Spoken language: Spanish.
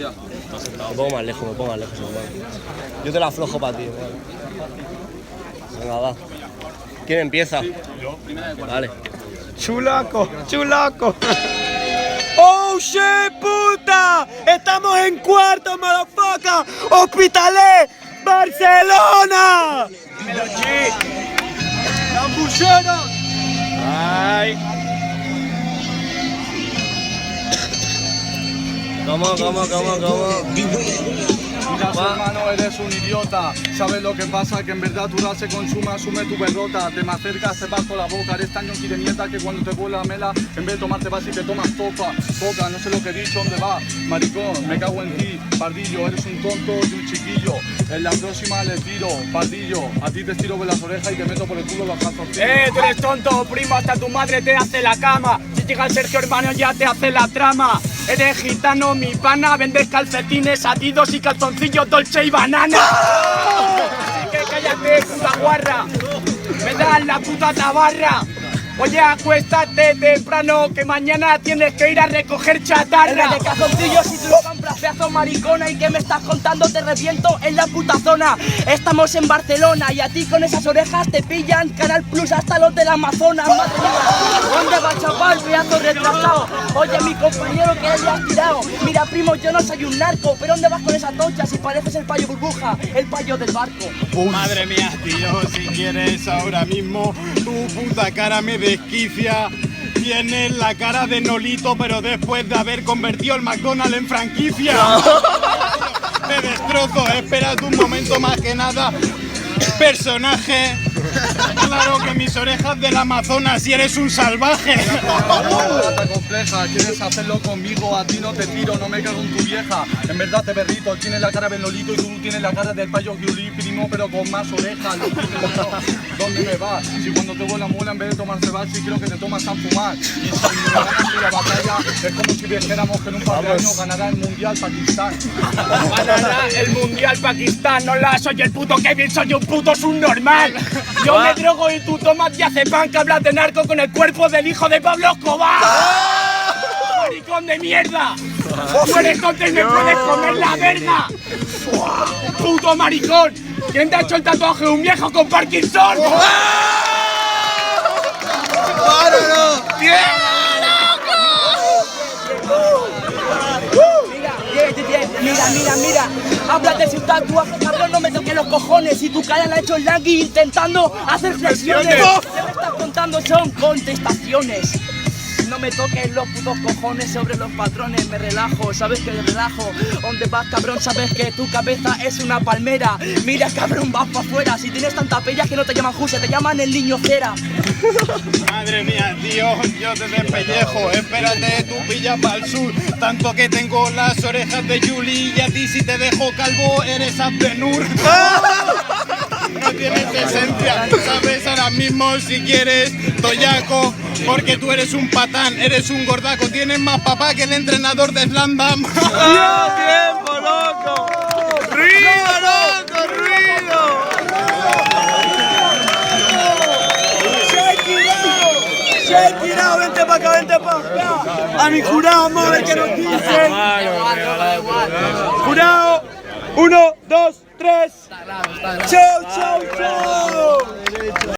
Me pongo más lejos, hermano. Yo te la aflojo para ti, hermano. Venga, va. ¿Quién empieza? Vale. Chulaco, chulaco. ¡Oh, shit, puta! ¡Estamos en cuarto, motherfucker! ¡Hospitalet, Barcelona! ¡Dímelo, chic! ¡Lambullero! ¡Ay! ¿Cómo? Mira, hermano, eres un idiota. ¿Sabes lo que pasa? Que en verdad tu raza se consume, asume tu derrota. Te me acercas, te bajo la boca. Eres tan yonki de mierda que cuando te vuela la mela, en vez de tomarte vas y te tomas poca. No sé lo que he dicho, ¿dónde va? Maricón, me cago en ti. Pardillo, eres un tonto y un chiquillo. En la próxima le tiro, pardillo. A ti te tiro por las orejas y te meto por el culo los calzoncillos. Tú eres tonto, primo, hasta tu madre te hace la cama. Si llega el Sergio, hermano, ya te hace la trama. Eres gitano, mi pana, vendes calcetines, Adidas y calzoncillos Dolce y Banana. Así que cállate, puta guarra. Me das la puta tabarra. Oye, acuéstate temprano, que mañana tienes que ir a recoger chatarra. De calzoncillos, si tú lo compras, pedazo maricona. ¿Y qué me estás contando? Te reviento en la puta zona. Estamos en Barcelona y a ti con esas orejas te pillan Canal Plus hasta los del Amazonas. Madre mía, ¿dónde va, chaval? Pedazo retrasado. Oye, mi compañero, que le has tirado. Mira, primo, yo no soy un narco, pero ¿dónde vas con esa tocha? Si pareces el payo burbuja, el payo del barco. Madre mía, tío, si quieres ahora mismo tu puta cara me desquicia. Tienes la cara de Nolito, pero después de haber convertido el McDonald's en franquicia. Te destrozo, espérate un momento más que nada. Personaje. Claro que mis orejas del Amazonas y eres un salvaje. Rata compleja, quieres hacerlo conmigo, a ti no te tiro, no me cago en tu vieja. En verdad te berrito, tienes la cara de Nolito y tú tienes la cara del payo Giuli, primo, pero con más orejas. ¿Dónde me vas? Si cuando te vuela muela en vez de tomarse vas, si quiero que te tomas a fumar. Y si me ganas la batalla, es como si dijéramos que en un par de años ganará el Mundial Pakistán. Ganará el Mundial Pakistán, no la soy el puto Kevin, soy un puto subnormal. Yo me drogo y tú tomas diazepam, que hablas de narco con el cuerpo del hijo de Pablo Escobar. ¡Maricón de mierda! Tú eres tonto y me puedes comer la verga. ¡Puto maricón! ¿Quién te ha hecho el tatuaje? ¿Un viejo con Parkinson? Mira, háblate sin tatuaje, cabrón, no me toques los cojones. Y tu cara la ha hecho el Langui intentando hacer flexiones. ¿Qué me estás contando? Son contestaciones. No me toques los putos cojones sobre los patrones, me relajo, sabes que me relajo. ¿Dónde vas, cabrón? Sabes que tu cabeza es una palmera. Mira, cabrón, vas para afuera. Si tienes tanta pella que no te llaman Juse, te llaman el niño cera. Madre mía, tío, yo te despellejo. Espérate, tú pillas pa'l sur. Tanto que tengo las orejas de Juli y a ti si te dejo calvo eres Abdenur. No tienes esencia, sabes ahora mismo si quieres toyaco, porque tú eres un patán, eres un gordaco, tienes más papá que el entrenador de Slam Dam. ¡Tiempo, loco! ¡Ruido, loco, ruido! ¡Shake it out! ¡Vente pa' acá, vente pa' acá! A mi jurado, vamos a ver qué nos dicen. Jurado, 1, 2, 3. Chau, chau, chau.